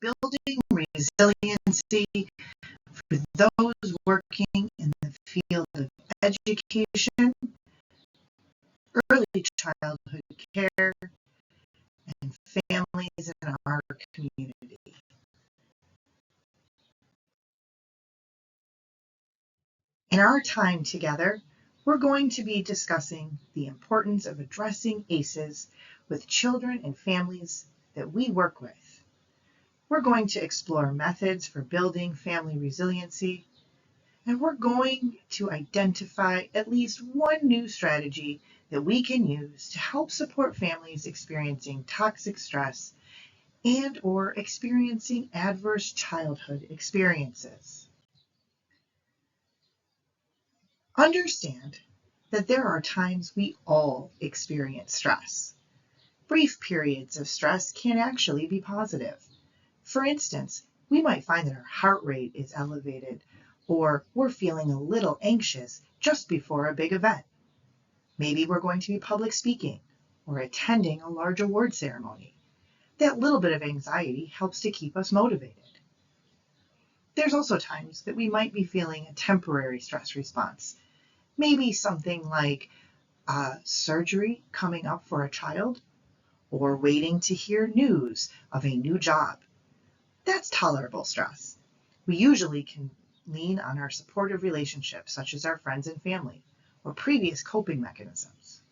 building resiliency for those working in the field of education, early childhood care, and families in our community. In our time together, we're going to be discussing the importance of addressing ACEs with children and families that we work with. We're going to explore methods for building family resiliency, and we're going to identify at least one new strategy that we can use to help support families experiencing toxic stress and or experiencing adverse childhood experiences. Understand that there are times we all experience stress. Brief periods of stress can actually be positive. For instance, we might find that our heart rate is elevated, or we're feeling a little anxious just before a big event. Maybe we're going to be public speaking or attending a large award ceremony. That little bit of anxiety helps to keep us motivated. There's also times that we might be feeling a temporary stress response. Maybe something like surgery coming up for a child, or waiting to hear news of a new job. That's tolerable stress. We usually can lean on our supportive relationships, such as our friends and family, or previous coping mechanisms.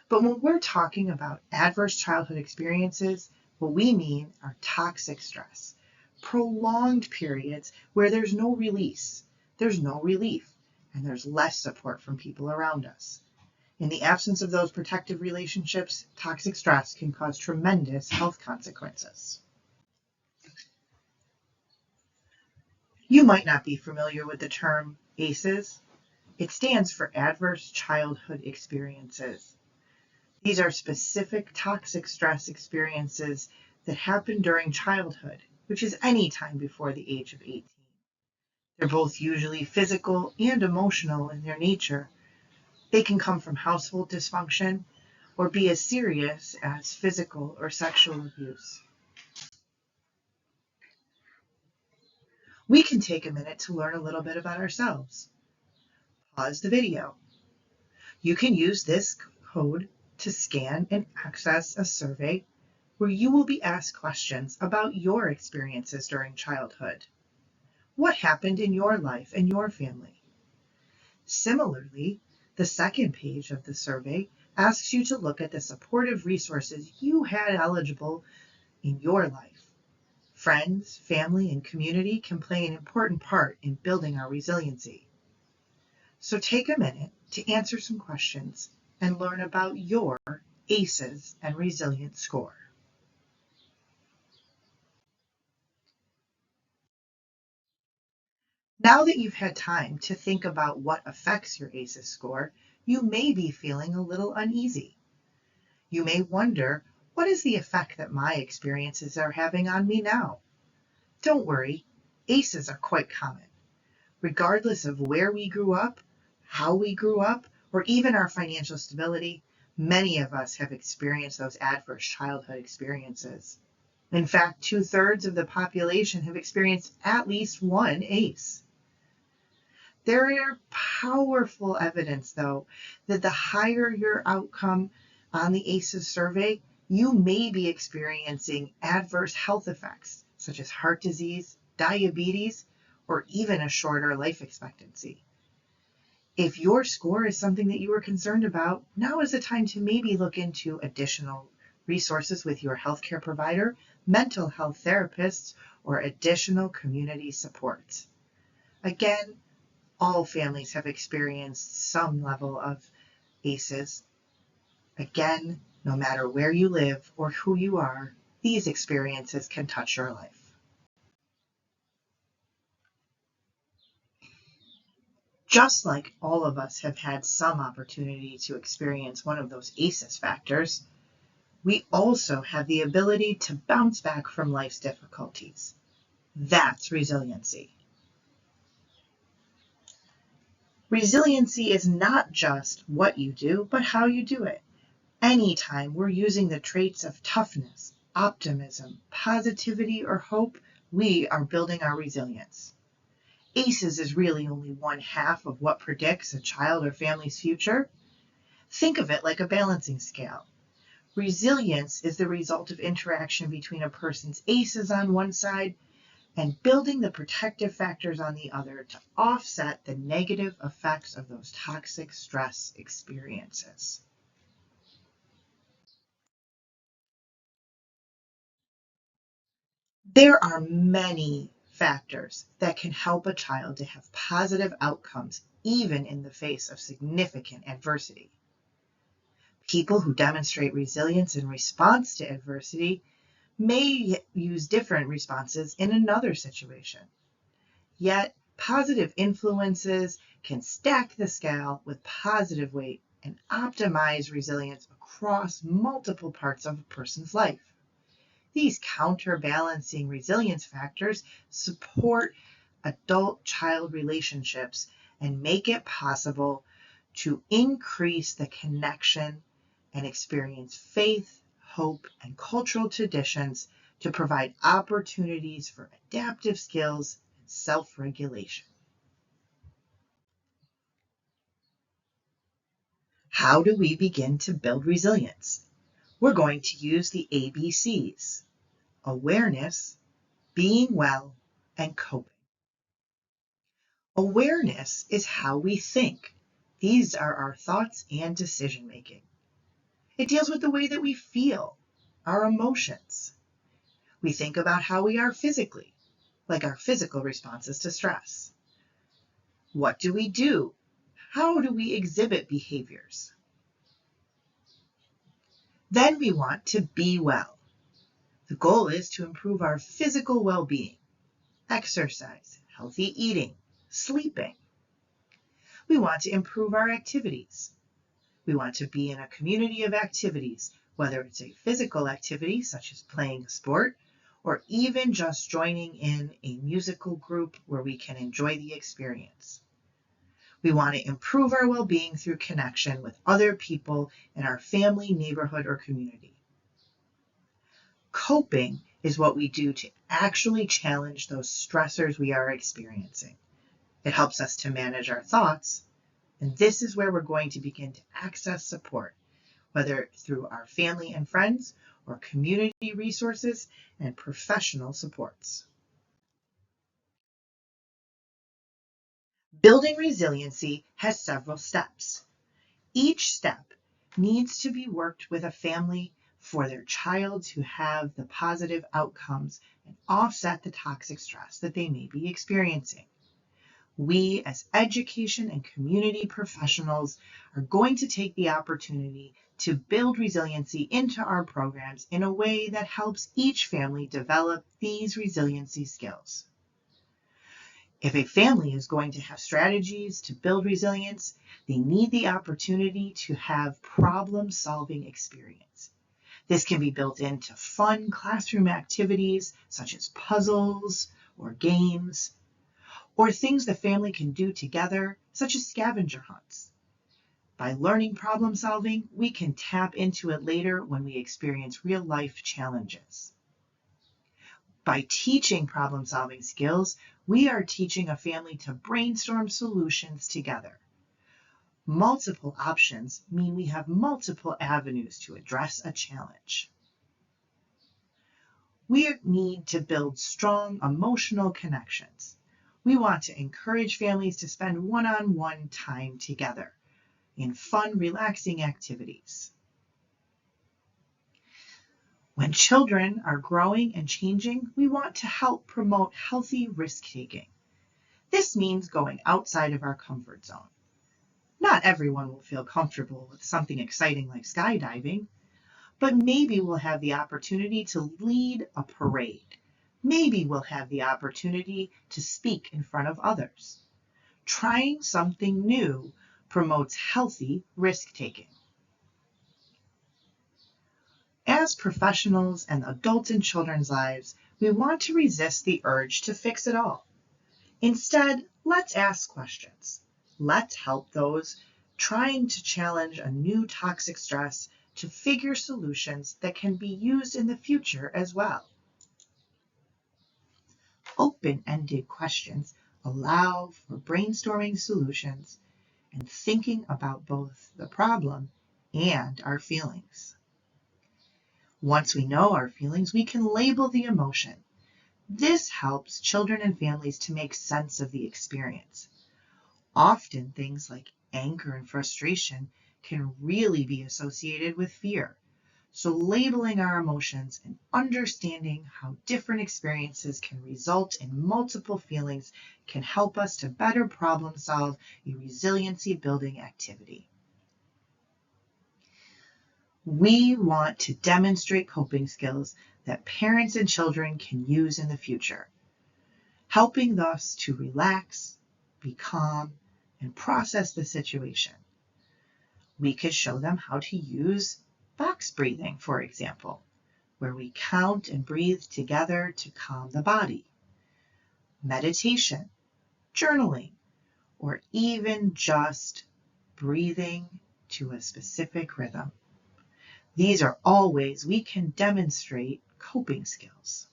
But when we're talking about adverse childhood experiences, what we mean are toxic stress, prolonged periods where there's no release, there's no relief, and there's less support from people around us. In the absence of those protective relationships, toxic stress can cause tremendous health consequences. You might not be familiar with the term ACEs. It stands for Adverse Childhood Experiences. These are specific toxic stress experiences that happen during childhood, which is any time before the age of 18. They're both usually physical and emotional in their nature. They can come from household dysfunction or be as serious as physical or sexual abuse. We can take a minute to learn a little bit about ourselves. Pause the video. You can use this code to scan and access a survey where you will be asked questions about your experiences during childhood. What happened in your life and your family? Similarly, the second page of the survey asks you to look at the supportive resources you had eligible in your life. Friends, family, and community can play an important part in building our resiliency. So take a minute to answer some questions and learn about your ACEs and resilience score. Now that you've had time to think about what affects your ACEs score, you may be feeling a little uneasy. You may wonder, what is the effect that my experiences are having on me now? Don't worry, ACEs are quite common. Regardless of where we grew up, how we grew up, or even our financial stability, many of us have experienced those adverse childhood experiences. In fact, 2/3 of the population have experienced at least one ACE. There are powerful evidence, though, that the higher your outcome on the ACEs survey, you may be experiencing adverse health effects, such as heart disease, diabetes, or even a shorter life expectancy. If your score is something that you are concerned about, now is the time to maybe look into additional resources with your healthcare provider, mental health therapists, or additional community support. Again, all families have experienced some level of ACEs. Again, no matter where you live or who you are, these experiences can touch your life. Just like all of us have had some opportunity to experience one of those ACEs factors, we also have the ability to bounce back from life's difficulties. That's resiliency. Resiliency is not just what you do, but how you do it. Anytime we're using the traits of toughness, optimism, positivity, or hope, we are building our resilience. ACEs is really only one half of what predicts a child or family's future. Think of it like a balancing scale. Resilience is the result of interaction between a person's ACEs on one side and building the protective factors on the other to offset the negative effects of those toxic stress experiences. There are many factors that can help a child to have positive outcomes even in the face of significant adversity. People who demonstrate resilience in response to adversity may use different responses in another situation. Yet, positive influences can stack the scale with positive weight and optimize resilience across multiple parts of a person's life. These counterbalancing resilience factors support adult-child relationships and make it possible to increase the connection and experience faith, hope, and cultural traditions to provide opportunities for adaptive skills and self-regulation. How do we begin to build resilience? We're going to use the ABCs: awareness, being well, and coping. Awareness is how we think. These are our thoughts and decision making. It deals with the way that we feel, our emotions. We think about how we are physically, like our physical responses to stress. What do we do? How do we exhibit behaviors? Then we want to be well. The goal is to improve our physical well-being, exercise, healthy eating, sleeping. We want to improve our activities. We want to be in a community of activities, whether it's a physical activity such as playing a sport, or even just joining in a musical group where we can enjoy the experience. We want to improve our well-being through connection with other people in our family, neighborhood, or community. Coping is what we do to actually challenge those stressors we are experiencing. It helps us to manage our thoughts, and this is where we're going to begin to access support, whether through our family and friends or community resources and professional supports. Building resiliency has several steps. Each step needs to be worked with a family for their child to have the positive outcomes and offset the toxic stress that they may be experiencing. We, as education and community professionals, are going to take the opportunity to build resiliency into our programs in a way that helps each family develop these resiliency skills. If a family is going to have strategies to build resilience, they need the opportunity to have problem-solving experience. This can be built into fun classroom activities such as puzzles or games, or things the family can do together, such as scavenger hunts. By learning problem solving, we can tap into it later when we experience real life challenges. By teaching problem solving skills, we are teaching a family to brainstorm solutions together. Multiple options mean we have multiple avenues to address a challenge. We need to build strong emotional connections. We want to encourage families to spend one-on-one time together in fun, relaxing activities. When children are growing and changing, we want to help promote healthy risk-taking. This means going outside of our comfort zone. Not everyone will feel comfortable with something exciting like skydiving, but maybe we'll have the opportunity to lead a parade. Maybe we'll have the opportunity to speak in front of others. Trying something new promotes healthy risk-taking. As professionals and adults in children's lives, we want to resist the urge to fix it all. Instead, let's ask questions. Let's help those trying to challenge a new toxic stress to figure solutions that can be used in the future as well. Open-ended questions allow for brainstorming solutions and thinking about both the problem and our feelings. Once we know our feelings, we can label the emotion. This helps children and families to make sense of the experience. Often things like anger and frustration can really be associated with fear. So labeling our emotions and understanding how different experiences can result in multiple feelings can help us to better problem solve a resiliency building activity. We want to demonstrate coping skills that parents and children can use in the future, helping us to relax, be calm, and process the situation. We could show them how to use box breathing, for example, where we count and breathe together to calm the body. Meditation, journaling, or even just breathing to a specific rhythm. These are all ways we can demonstrate coping skills.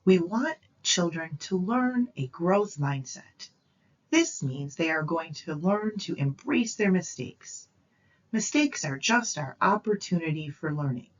We want children to learn a growth mindset. This means they are going to learn to embrace their mistakes. Mistakes are just our opportunity for learning.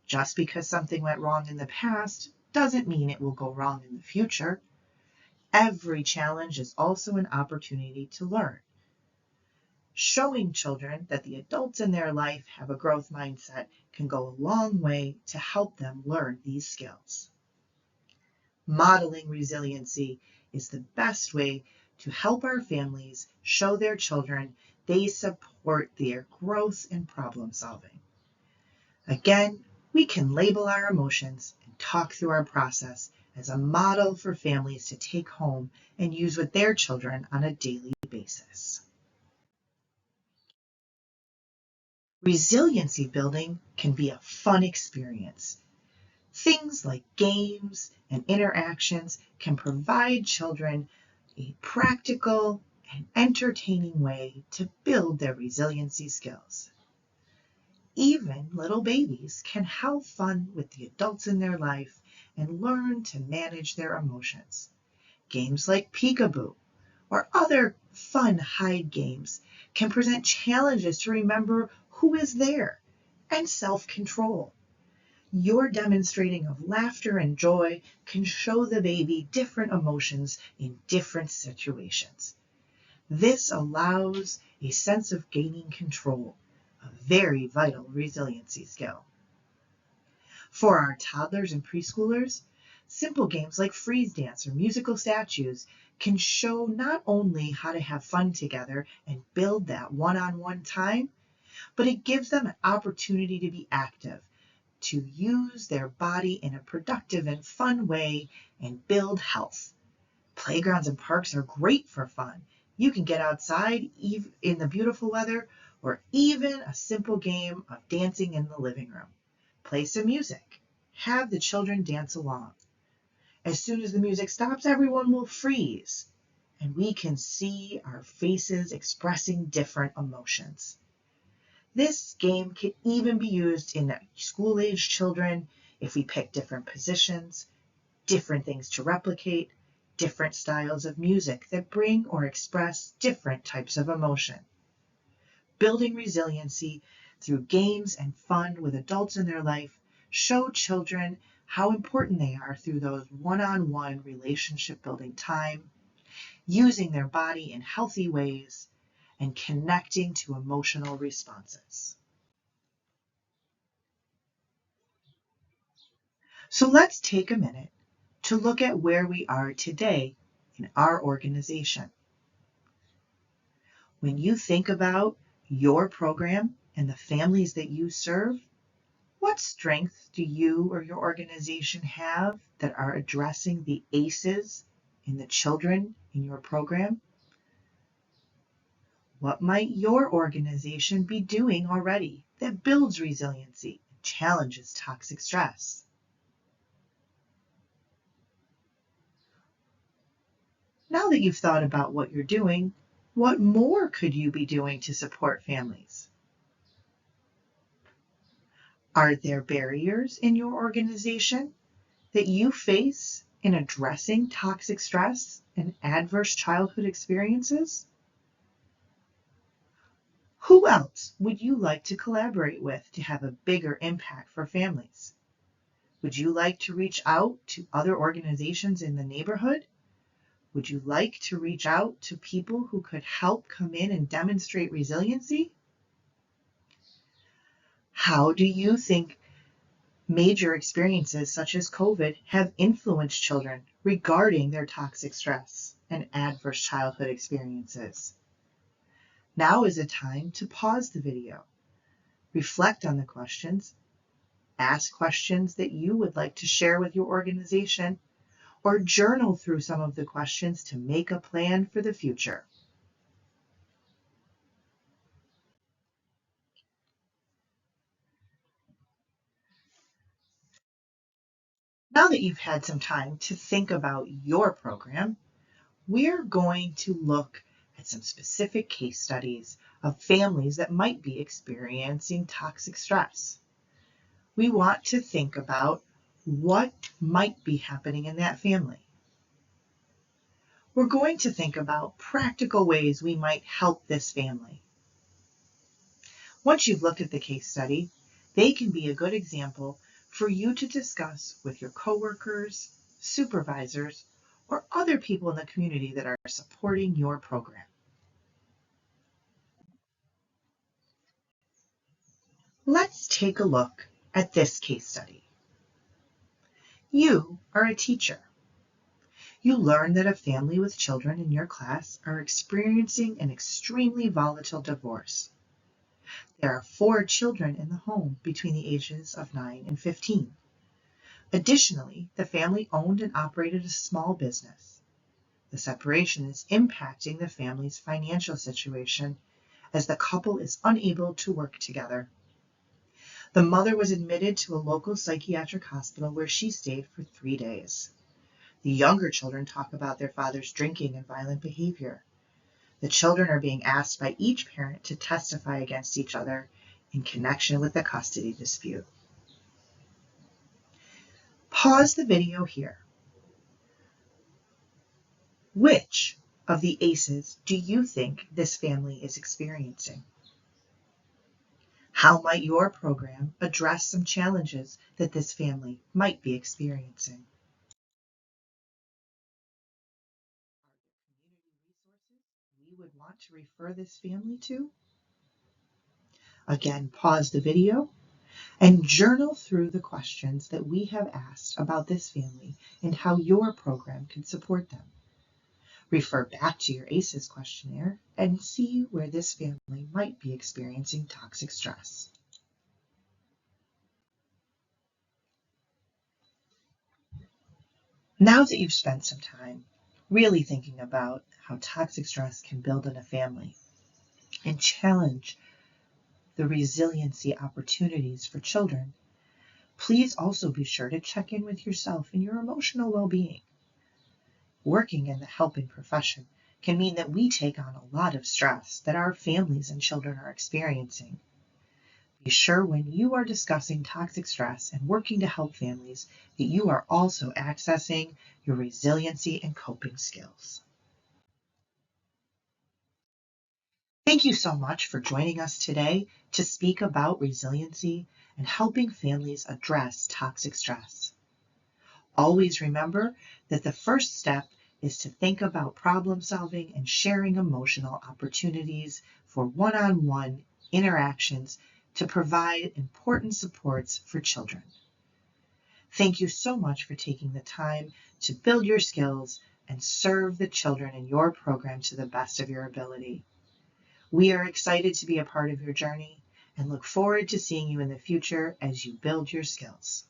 Just because something went wrong in the past doesn't mean it will go wrong in the future. Every challenge is also an opportunity to learn. Showing children that the adults in their life have a growth mindset can go a long way to help them learn these skills. Modeling resiliency is the best way to help our families show their children they support their growth and problem solving. Again, we can label our emotions and talk through our process as a model for families to take home and use with their children on a daily basis. Resiliency building can be a fun experience. Things like games and interactions can provide children a practical and entertaining way to build their resiliency skills. Even little babies can have fun with the adults in their life and learn to manage their emotions. Games like peekaboo or other fun hide games can present challenges to remember who is there and self-control. Your demonstrating of laughter and joy can show the baby different emotions in different situations. This allows a sense of gaining control, a very vital resiliency skill. For our toddlers and preschoolers, simple games like freeze dance or musical statues can show not only how to have fun together and build that one-on-one time, but it gives them an opportunity to be active, to use their body in a productive and fun way and build health. Playgrounds and parks are great for fun. You can get outside in the beautiful weather or even a simple game of dancing in the living room. Play some music. Have the children dance along. As soon as the music stops, everyone will freeze, and we can see our faces expressing different emotions. This game can even be used in school-age children if we pick different positions, different things to replicate, different styles of music that bring or express different types of emotion. Building resiliency through games and fun with adults in their life show children how important they are through those one-on-one relationship building time, using their body in healthy ways, and connecting to emotional responses. So let's take a minute to look at where we are today in our organization. When you think about your program and the families that you serve, what strengths do you or your organization have that are addressing the ACEs in the children in your program? What might your organization be doing already that builds resiliency and challenges toxic stress? Now that you've thought about what you're doing, what more could you be doing to support families? Are there barriers in your organization that you face in addressing toxic stress and adverse childhood experiences? Who else would you like to collaborate with to have a bigger impact for families? Would you like to reach out to other organizations in the neighborhood? Would you like to reach out to people who could help come in and demonstrate resiliency? How do you think major experiences such as COVID have influenced children regarding their toxic stress and adverse childhood experiences? Now is a time to pause the video, reflect on the questions, ask questions that you would like to share with your organization, or journal through some of the questions to make a plan for the future. Now that you've had some time to think about your program, we're going to look at some specific case studies of families that might be experiencing toxic stress. We want to think about what might be happening in that family. We're going to think about practical ways we might help this family. Once you've looked at the case study, they can be a good example for you to discuss with your coworkers, supervisors, or other people in the community that are supporting your program. Let's take a look at this case study. You are a teacher. You learn that a family with children in your class are experiencing an extremely volatile divorce. There are 4 children in the home between the ages of 9 and 15. Additionally, the family owned and operated a small business. The separation is impacting the family's financial situation as the couple is unable to work together. The mother was admitted to a local psychiatric hospital where she stayed for 3 days. The younger children talk about their father's drinking and violent behavior. The children are being asked by each parent to testify against each other in connection with the custody dispute. Pause the video here. Which of the ACEs do you think this family is experiencing? How might your program address some challenges that this family might be experiencing? Are there community resources we would want to refer this family to? Again, pause the video and journal through the questions that we have asked about this family and how your program can support them. Refer back to your ACEs questionnaire and see where this family might be experiencing toxic stress. Now that you've spent some time really thinking about how toxic stress can build in a family and challenge the resiliency opportunities for children, please also be sure to check in with yourself and your emotional well-being. Working in the helping profession can mean that we take on a lot of stress that our families and children are experiencing. Be sure when you are discussing toxic stress and working to help families that you are also accessing your resiliency and coping skills. Thank you so much for joining us today to speak about resiliency and helping families address toxic stress. Always remember that the first step is to think about problem solving and sharing emotional opportunities for one-on-one interactions to provide important supports for children. Thank you so much for taking the time to build your skills and serve the children in your program to the best of your ability. We are excited to be a part of your journey and look forward to seeing you in the future as you build your skills.